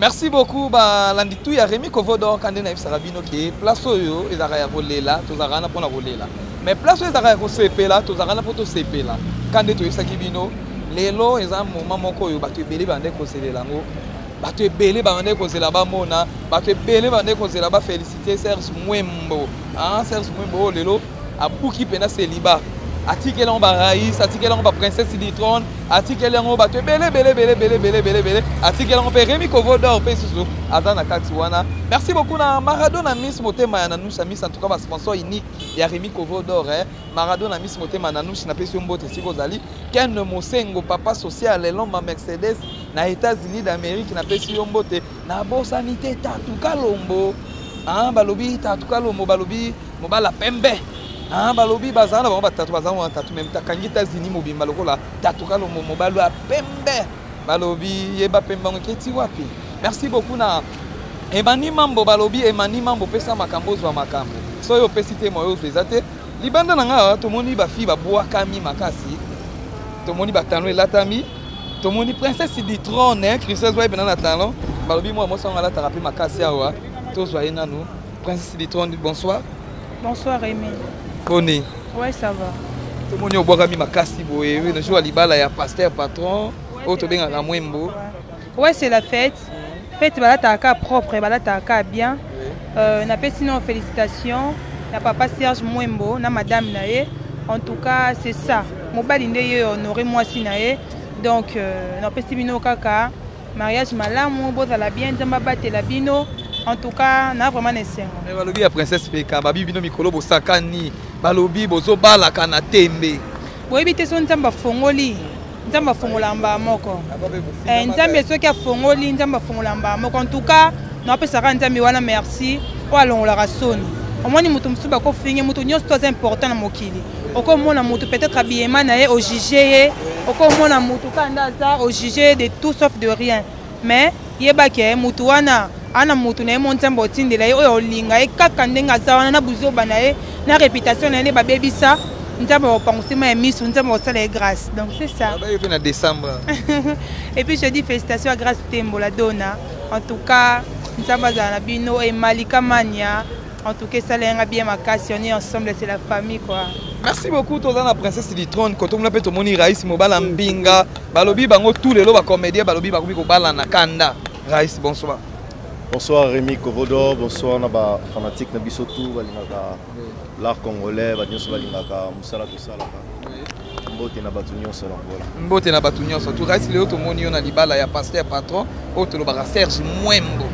Merci beaucoup. Landitou ya Rémi Kovodor quand on a Sarabino qui place oyo ezaka ya volela tozaka na pona volela. Mais place oyo ezaka ya ko sepela tozaka na poto sepela. Quand to yisaki bino lelo eza moment moko oyo bato ebele bande ko selela ngo. Bato ebele bande ko zela ba mona, bato ebele bande ko zela ba féliciter Serge Mwembo. Ah Serge Mwembo lelo abuki pena célibat. Article en Baraïs, article en Princesse Citron, article en Bato Bele, article en Rémi Kovodor, Pesuzo, Adana Katiwana. Merci beaucoup na Maradona Miss Motema na nous Miss en tout cas sponsor unique ya Rémi Kovodor Maradona Miss Motema na nous na Pesu Mbote Sikozali, Ken Mosengo papa social l'homme Mercedes na États-Unis d'Amérique na Pesu Mbote na Bosanité Tatu Kalombo. Ah balobi Tatu Kalombo balobi mobala pembe. Ah balobi bazana ba tatu bazana tatu même takangita zini mobimba lokola tatu kalo mobalo a pembe balobi yeba pembe ngeti wapi. Merci beaucoup na Emani Mambo balobi Emani Mambo pesa makambo zwa makambo so yo pesite moyo zezate libanda nanga tomoni ba fi ba boa kami makasi tomoni batano elatami tomoni princesse du trône Christelle Zoe benana talon balobi moi mo sanga la tarapi makasi awa to zoye nanu princesse du trône bonsoir. Bonsoir Rémi. Bonne. Ouais, ça va. Tout le monde est au Bois Makasi Boé, le jour à Libala, il y a pasteur patron, autre bien à Mwembo. Ouais, c'est la fête. Fête, balata propre, balata bien. N'a pas sinon félicitations. Na papa Serge Mwembo, na madame Naé. En tout cas, c'est ça. Mon balindé honoré moi si Naé. Donc, n'a pas si bino kaka. Mariage malam, beau à la bien, zamba batte la bino. En tout cas, na vraiment nécessaire. Mais balobi la princesse Peka, babi bino mikolo bosakani, balobi bozo bala kana tembe. Boyebi te so nzamba fongoli, nzamba fongola mba moko. Nzambe so kia fongoli, nzamba fongola mba moko. En tout cas, na pe saka nzambe wana merci. O alongola rasoni. Au moins ni mutu msuba ko fingi mutu nyos très important na mokili. Oko mona mutu peut-être habillement na ye au juger, oko mona mutu kanda za au juger de tout sauf de rien. Mais yeba ke mutu wana ana mutu na mon nzambe otindela ye oyo linga e kaka ndenga za wana na buzoba na ye na réputation na ye ba bebisa nzambe opangusima ya misu nzambe osala e grâce. Donc c'est ça. Ba yo na décembre. Et puis je dis félicitations à Grâce Tembo la donna. En tout cas, nzambe za na bino et Malika Mania. En tout cas, ça l'a bien makasi, on est ensemble, c'est la famille quoi. Merci beaucoup to la princesse du trône quand on l'appelle to moni Raïs Mobala Mbinga, balobi bango tous les loba comédien balobi bakomi ko bala na kanda. Raïs bonsoir. Bonsoir Rémi Kovodor, bonsoir Naba fanatique Nabisotou, Balingaka, l'art congolais, Badionso Balingaka, Moussala Toussala. Mbote na Batunyon selon voilà. Mbote na Batunyon surtout Raïs le auto moni on a libala ya pasteur patron, auto lo bara Serge Mwembo.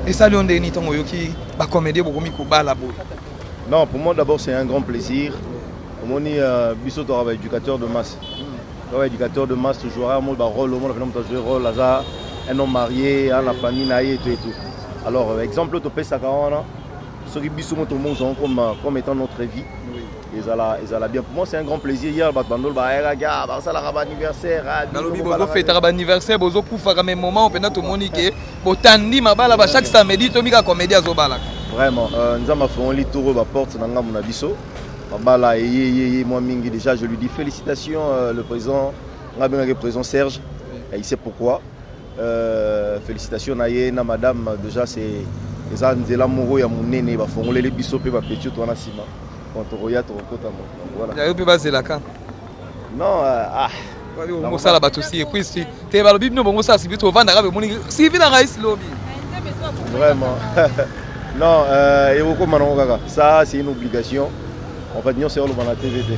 Et ça lui on déni ton yoki ba comédien bokomi ko bala bo. Non, pour moi d'abord c'est un grand plaisir. Moni Bisoto travail éducateur de masse. Éducateur de masse toujours un rôle au monde jouer rôle là un homme marié, à la famille naïe et tout. Alors, exemple, tu peux ça ceux qui bisous comme étant notre vie. Ils allaient bien. Pour moi, c'est un grand plaisir. Hier, Bandol, ça la anniversaire. Fête anniversaire, bozo kufa même moment, on peut tout moniquer. Botandi mabala chaque samedi, to mika comédia zobala. Vraiment, nous avons fait un lit tour la porte dans mon abisso. Mabala moi mingi déjà, je lui dis félicitations le président, le président Serge. Et il sait pourquoi. Félicitations Naye, na madame, déjà c'est les amoureux ya monene ba fongolé les biso pe ba petit to na sima quand roya to kota voilà ya yo pe ba zelaka non on sala ba aussi et puis te ba lobi no bongo sa sibi to vanda ka moni sibi na Raïs lobi vraiment non et au komano kaka ça c'est une obligation en fait nous c'est au bana TVT.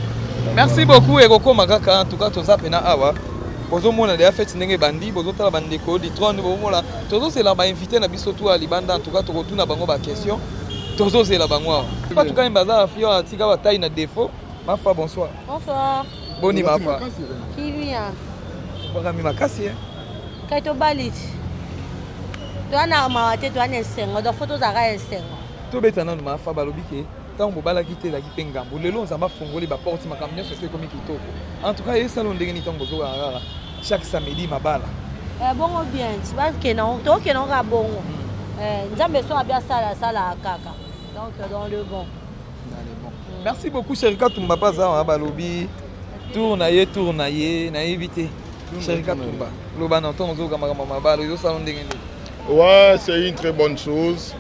Merci beaucoup et Roko Magaka en tout cas to za pena awa bozo mona de fait ndenge bandi bozo tala bandeko di trône bomola tozo c'est là ba invité na biso tout à libanda en tout cas to retourna bango ba question tozo c'est là bango pas tout cas mbaza afio atika ba taille na défaut ma fa bonsoir. Bonsoir. Boni ma fa Qui vient bora mi makasi kaito balit to ana ma te to ana sengo do photo za ga sengo to betana no ma fa balobi ke tant bobala kité la ki ngambo lelo nzamba fongoli ba porte makamnyo so comme kitoko en tout cas et salon ndenge ni tongo zo rara chaque samedi mabala bongo bien tu vas que non to que non ga bongo nzambe so abia sala kaka donc dans le bon. Merci beaucoup Cherika Tumba paza balobi tournaye na éviter Cherika Tumba loba na tongo zo ga mabala yo salon ndenge ni Ouais, c'est une très bonne chose.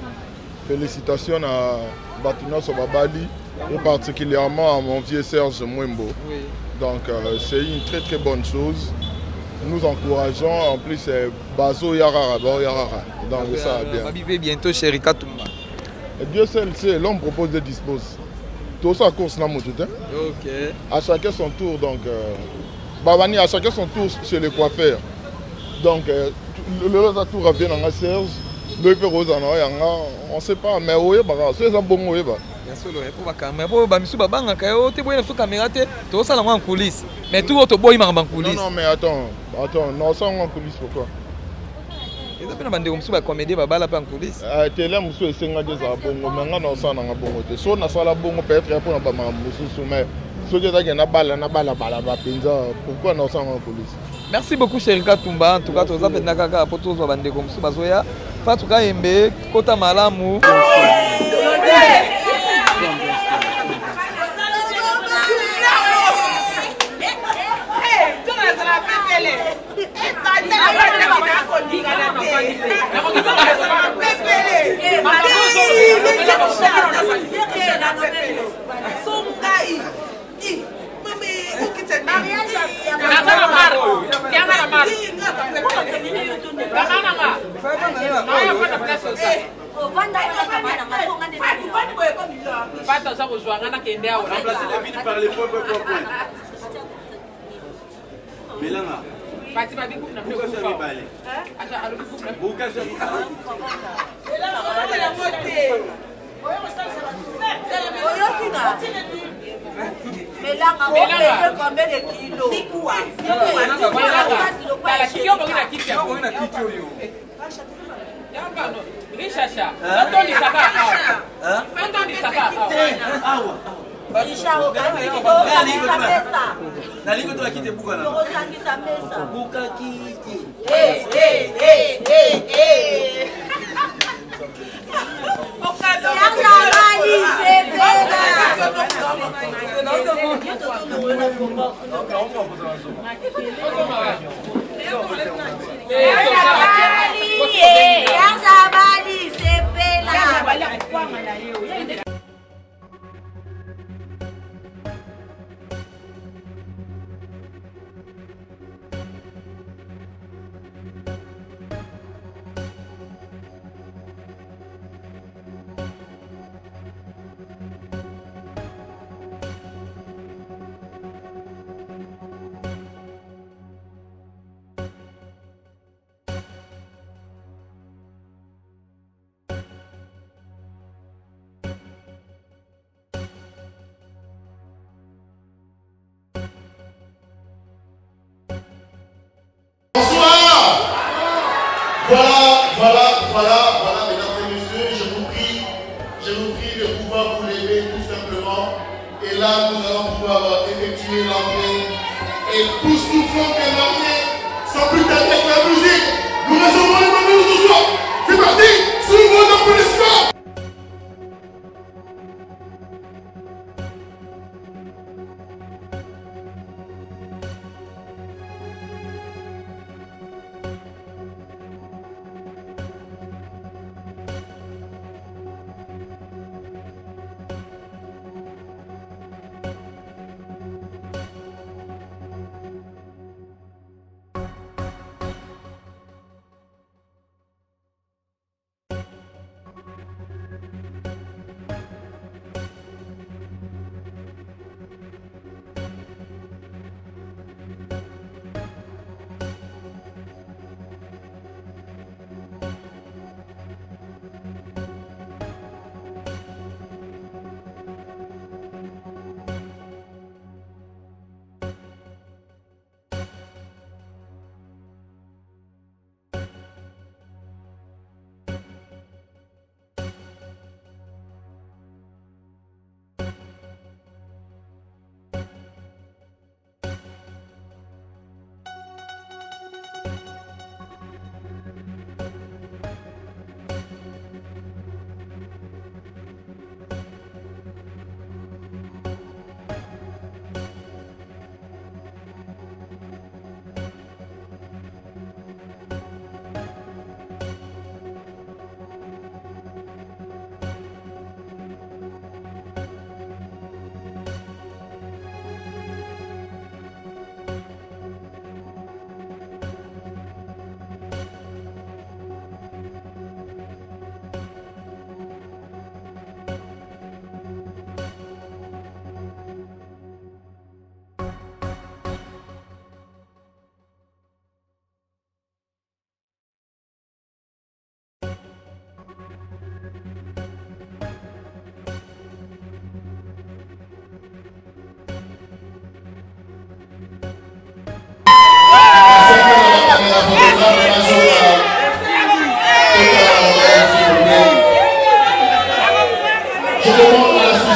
Félicitations à Batuna Sobabali et particulièrement à mon vieux Serge Mwembo. Oui. Donc c'est une très très bonne chose. Nous encourageons, en plus c'est Bazo Yarara, donc ça va bien. Bientôt chez Rika Toumba. Et Dieu seul sait, l'homme propose et dispose. Tout ça course là, ok. À chacun son tour, donc Babani à chacun son tour chez les coiffeurs. Donc le tour revient dans la Serge, le peu rose on ne sait pas, mais oui, c'est un bon mot. Bien sûr, pour caméra, pour bamisu babanga kayo, tu vois sur caméra te, tout ça là en coulisses. Mais tout autre boy en coulisses. Non mais attends, non ça en coulisses pourquoi? Et ça peut bande comme ça comédie baba là pas en coulisses. Télé musu esenga des abongo, mais nga na ça na bongo te. So na sala bongo peut-être pour na ba musu mais so que ça na bala ba penza, pourquoi na ça en coulisses? Merci beaucoup Cherika Toumba, en tout cas tous appels nakaka pour tous bande comme ça bazoya. Fatuka Embe, Kota Malamu. Voilà, mesdames et messieurs, je vous prie de pouvoir vous lever tout simplement. Et là, nous allons pouvoir effectuer l'entrée. Et tous nous ferons démarrer sans plus tarder avec la musique. Nous recevons les membres ce soir. C'est parti, sous vos applaudissements.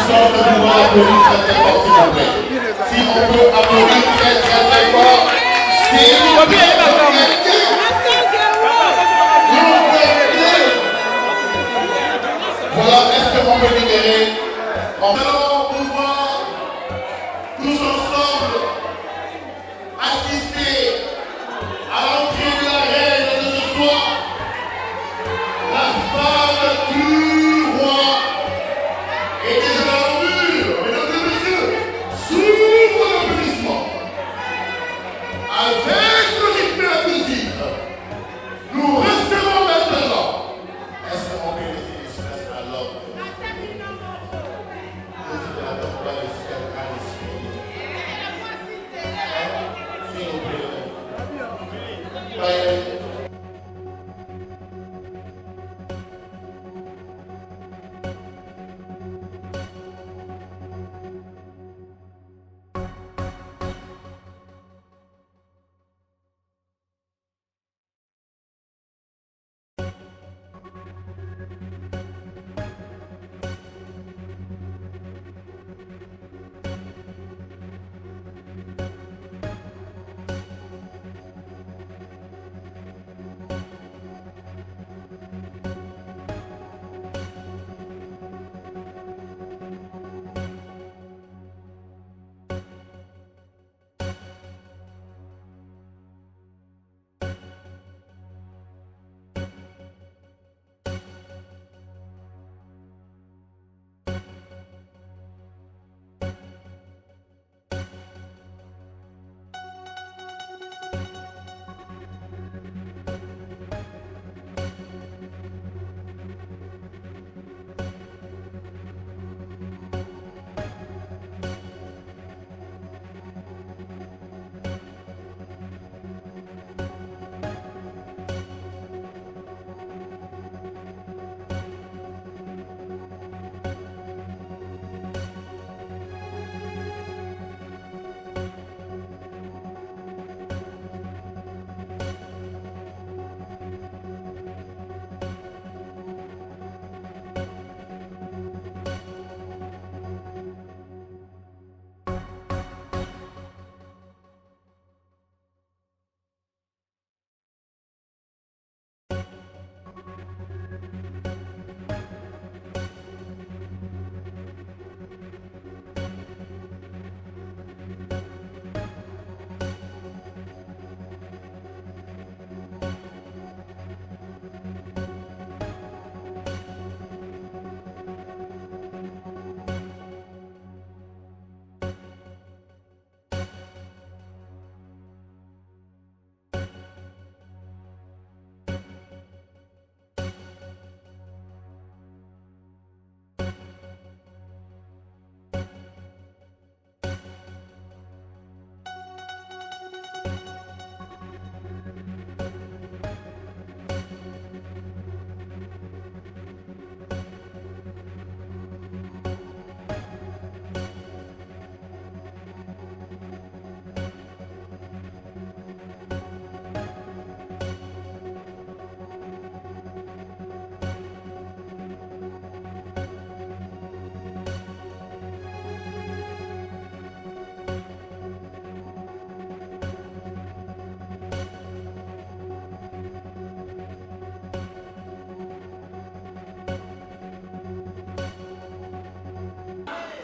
puissance de pouvoir applaudir très très fort, s'il vous plaît. Si on peut applaudir très très très fort, s'il vous plaît. Voilà, est-ce qu'on peut libérer? On va pouvoir tous ensemble assister à l'entrée de la reine de ce soir, la femme du roi. Et déjà dans le mur, mesdames et messieurs, sous l'applaudissement, avec le rythme de la musique, nous recevons maintenant. Est-ce qu'on peut laisser l'espace à l'homme? S'il vous plaît.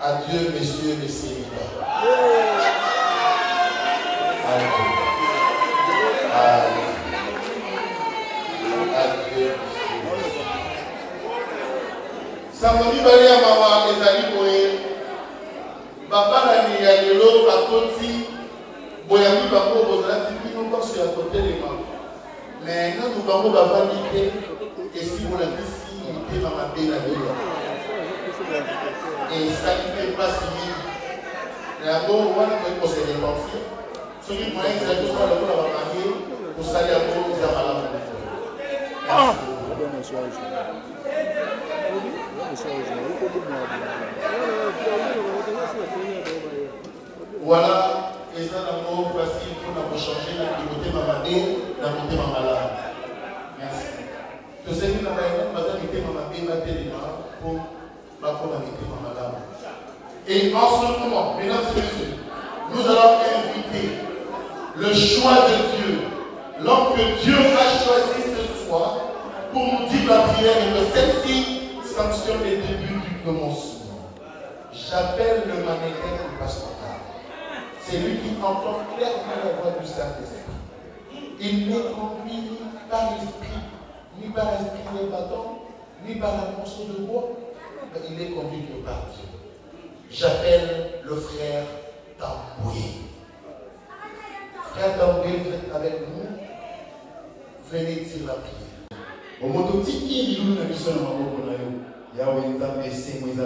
Adieu, messieurs les sénateurs. Adieu. Samedi Balia Mawa ezali boye. Baba na niyalelo bakoti boyami bango bozala tipino parce ya côté les mains. Mais quand nous bango bavandi te esi bona kisi ite mama bena lelo. Et ça qui fait pas si la bonne one peut posséder l'enfant. Ce qui moyen c'est que ça le va marier pour salir à bon aux amalams. Voilà, et ça n'a pas facile pour changer la côté mamadé, la côté mamalade. Merci. Je sais que la maman va t'inviter mamadé, ma téléma pour la communauté mamalade. Et en ce moment, mesdames et messieurs, nous allons inviter le choix de Dieu, l'homme que Dieu a choisi ce soir, pour nous dire la prière et que celle-ci sanctionne les débuts du commencement. J'appelle le mannequin du pastoral. C'est lui qui entend clairement la voix du Saint-Esprit. Il n'est conduit ni par l'esprit, ni par l'esprit des bâtons, ni par la morceau de bois, mais il est conduit que par Dieu. J'appelle le frère Tamboué. Frère Tamboué, vous êtes avec nous. Venez dire la prière. Au moment où il y a une mission dans le monde, il y a une ambition, il y a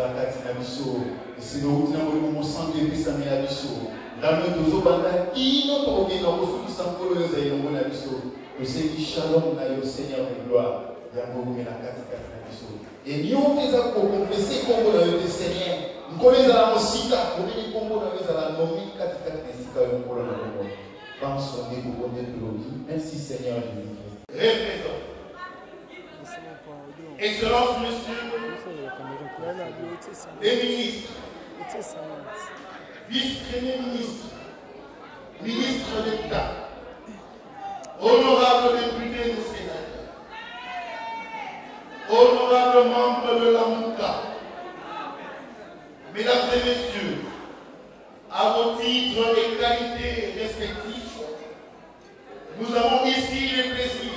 une mission, c'est le route dans le sang de Pisa mais la mission. Dans le dos au bandit, il n'a pas oublié dans le fond du sang pour le Zéro, la mission. Le Seigneur Shalom, le Seigneur de gloire, il y a beaucoup de la mission. Et nous faisons ça pour confesser comme le Seigneur. Nous connaissons la musique, nous connaissons la nommée 4 pour le monde. Pensons des beaucoup de glorieux. Merci Seigneur Jésus. Répétons. Excellence, monsieur, les ministres, vice-premier ministre, ministre d'État, honorables députés et sénateurs, honorables membres de la MOUCA, mesdames et messieurs, à vos titres et qualités respectifs, nous avons ici le plaisir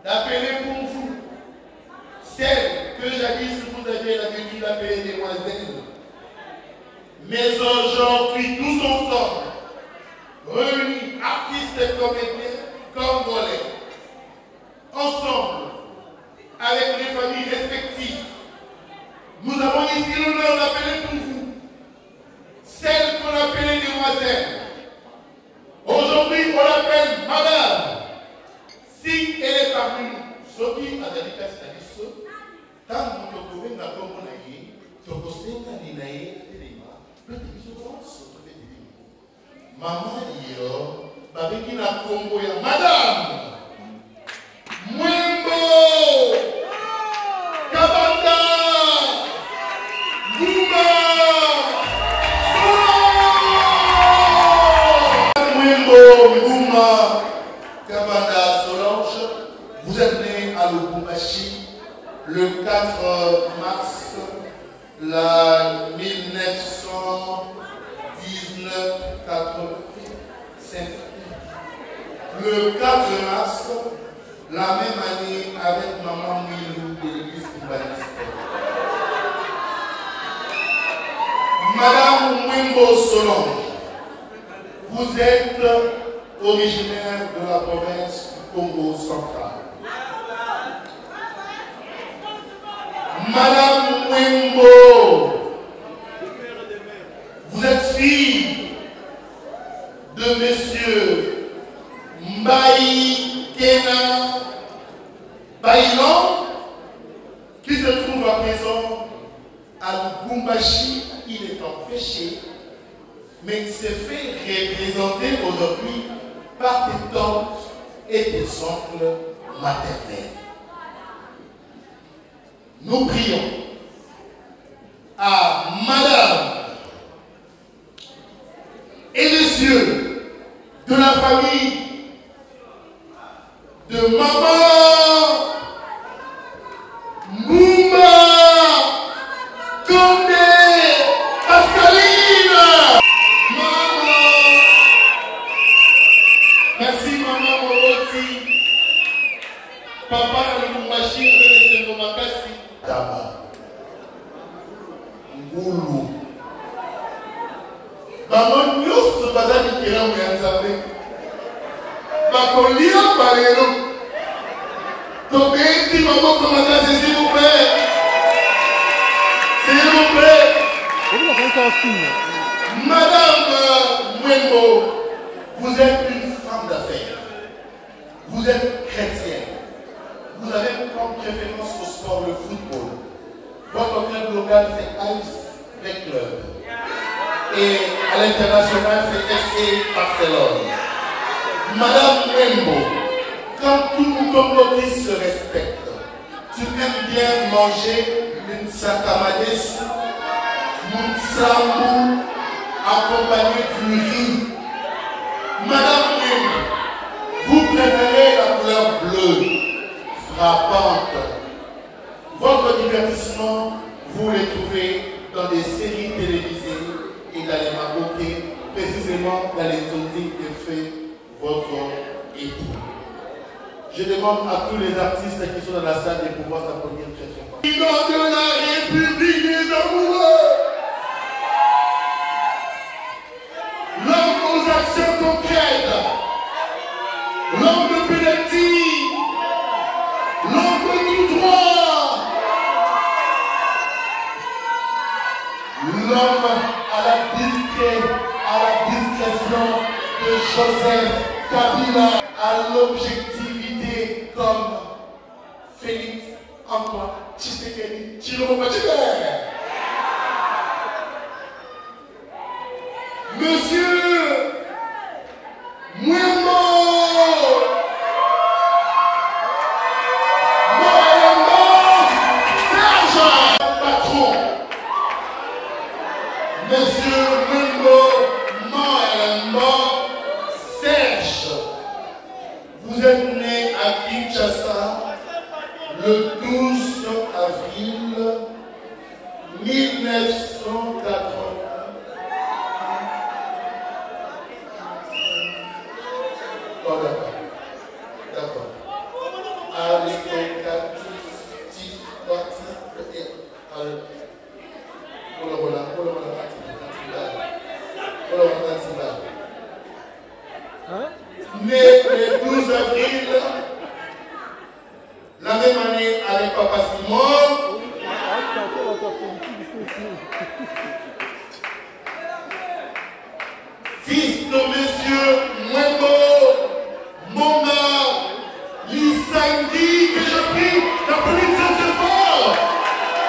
d'appeler pour vous celles que jadis vous aviez l'habitude d'appeler demoiselles. Mais aujourd'hui, tous ensemble, réunis, artistes et comédiens, congolais, ensemble, avec les familles respectives, nous avons ici l'honneur d'appeler pour vous celles qu'on appelait demoiselles. Aujourd'hui, on l'appelle madame. Si elle est parmi nous, ce qui a dit à ce quand nous pouvons la communier, tu peux sentir l'inaïe, maman, avec qui la combo, madame, Mwembo, Kabanda, Gouma, Mwembo, Gouma, Kabanda, Solange, vous êtes né à Lubumbashi le 4 mars la 1985. Le 4 mars, la même année, avec maman Milou de l'église Koubaniste. Madame Mwembo Solange, vous êtes originaire de la province du Congo central. Madame Mwembo, vous êtes fille de monsieur Mbaï Kena Baïlan, qui se trouve à présent à Lubumbashi. Il est empêché, mais il s'est fait représenter aujourd'hui par tes tantes et tes oncles maternels. Nous prions à Madame et messieurs de la famille de Maman Moumba Condé Pascaline. Maman, merci Maman Moroti. Papa Lubumbashi, remercie mon makasi. Daba Ngulu Maman nyonso bazali kelamu ya Nzambe bakolia balelo tobeti maboko makasi s'il vous plaît. S'il vous plaît. Madame Mwembo, vous êtes une femme d'affaires. Vous êtes chrétienne. Vous avez comme préférence au sport le football. Votre club local c'est AS Club. Et à l'international c'est FC Barcelone. Madame Mwembo, quand tout Congolais se respecte, tu aimes bien manger une sakamadesu, Moutsamou, accompagné du riz. Madame Wim, vous préférez la couleur bleue, frappante. Votre divertissement, vous les trouvez dans des séries télévisées et dans les maroquets, précisément dans les outils que fait votre époux. Je demande à tous les artistes qui sont dans la salle de pouvoir s'applaudir très très fort. Président de la République des amoureux, l'homme aux actions concrètes, l'homme de Pelletti, l'homme de tout droit, l'homme à la discrétion de Joseph Kabila, à l'objectivité comme Félix Antoine Tshisekedi Tshilombo Tshilombo. Monsieur Mwembo Serge patron. Monsieur Mwembo Serge, vous êtes né à Kinshasa le 12 avril 1980. Oh, d'accord. Né le 12 avril, la même année avec Papa Simon. Fils de Monsieur Mwembo Moma Lisangui, que je prie d'applaudir très fort,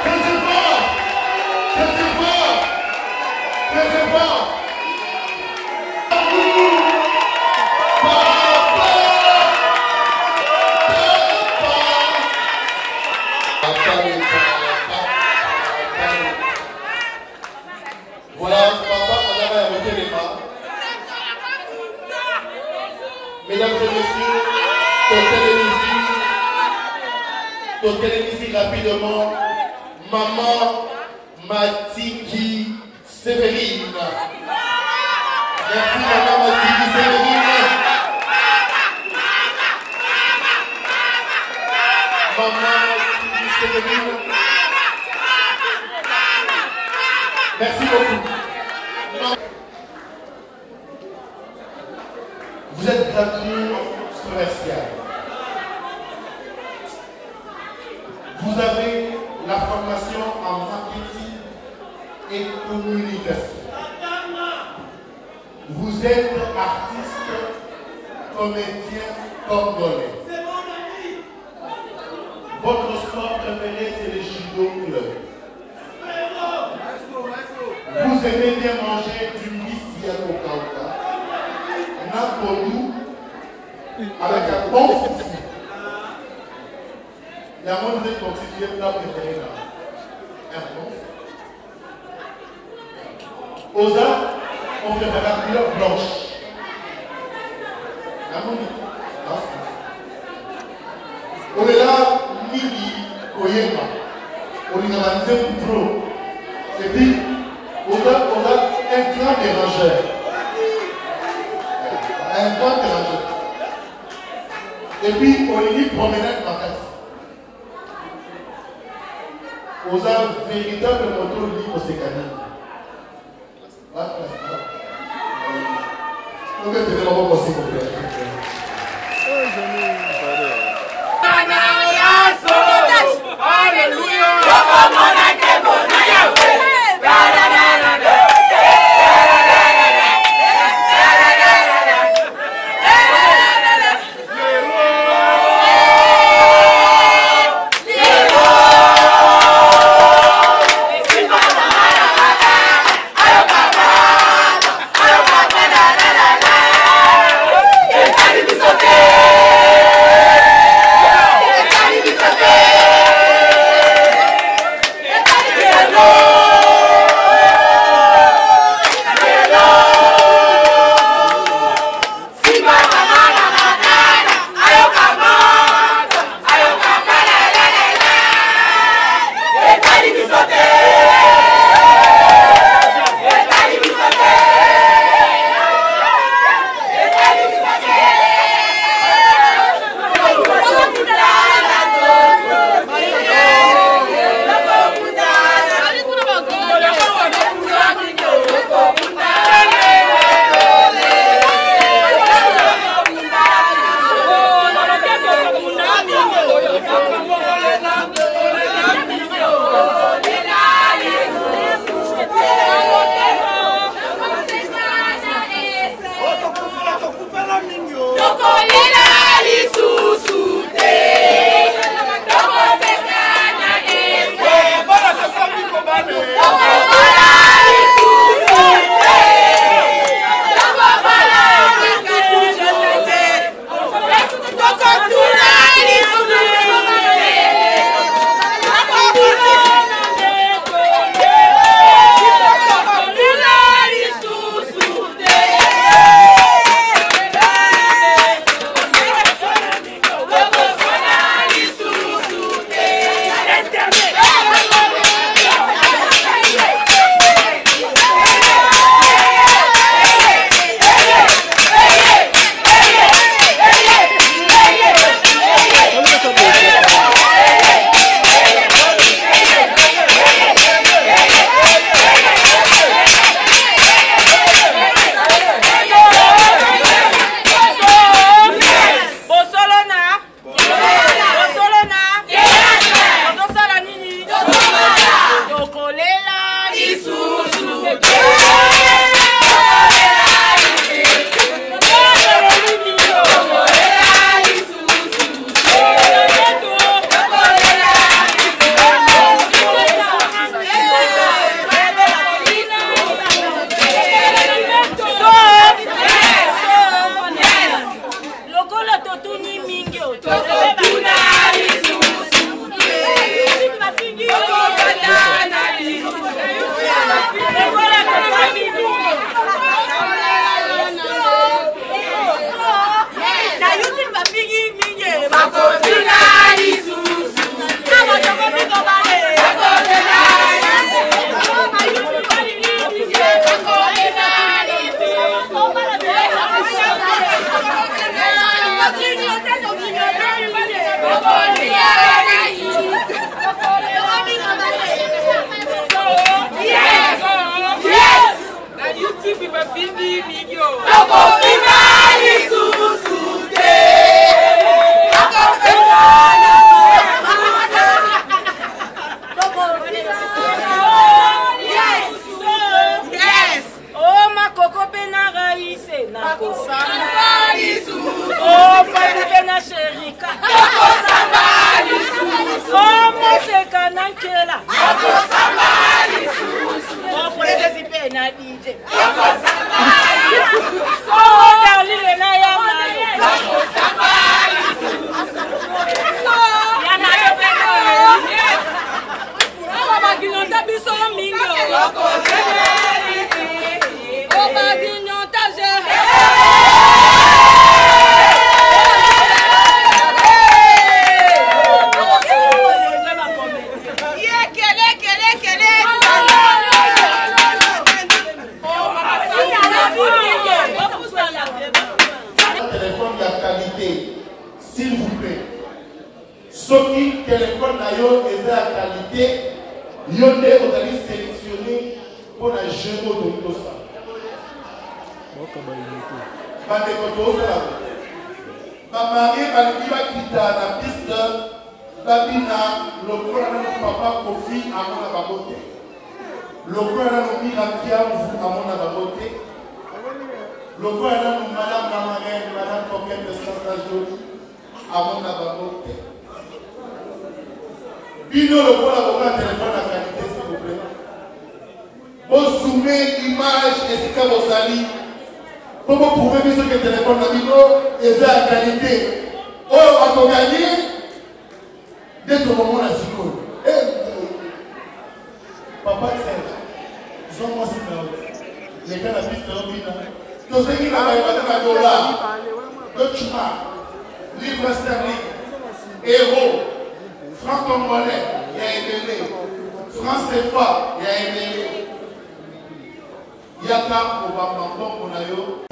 très fort, très fort, très fort. Voilà, papa, on avait arrêté les mains. Mesdames et messieurs, toquez ici rapidement. Maman Matiki Séverine. Merci maman Matiki Séverine. Maman Matiki Séverine. Merci beaucoup. Vous êtes gradué commercial. Vous avez la formation en marketing et communication. Vous êtes artiste, comédien congolais. Votre sport préféré, c'est le judo club. Vous aimez bien manger du misiano kauka, nakodou, avec un bon foufou. Il y a un monde qui est constitué plat préféré là. Un bon foufou. Aux arts, on préfère la couleur blanche. La monde, on est là, midi, koyema. On est dans la deuxième pro. Et puis, on a un grand dérangeur. Un grand dérangeur. Et puis, on est dit promenade macasse. On a un véritable moto libre au Sécani. Donc, c'est vraiment possible. na yo eza ya qualité yo nde ozali sélectionné pour la jeu oyo tolingi tosala bandeko tozala bamarie balingi bakita na piste babina lokola nano papa kofi amona bango te lokola nano mirakiamvu amona bango te lokola nano madame la marraine madame coquette sasa joli amona bango te bino lokola boka telefone na qualité s'il vous plaît bosume image esika bozali po boprouve biso ke telefone na bino eza ya qualité oyo akoganye nde tokomona sikoyo papa serge zwa mwasi na yo leka na piste obina tozengi na bayebata na dollar documa livre sterling euro franc congolais ya ebele franc CFA ya ebele yaka kobamba mbongo na yo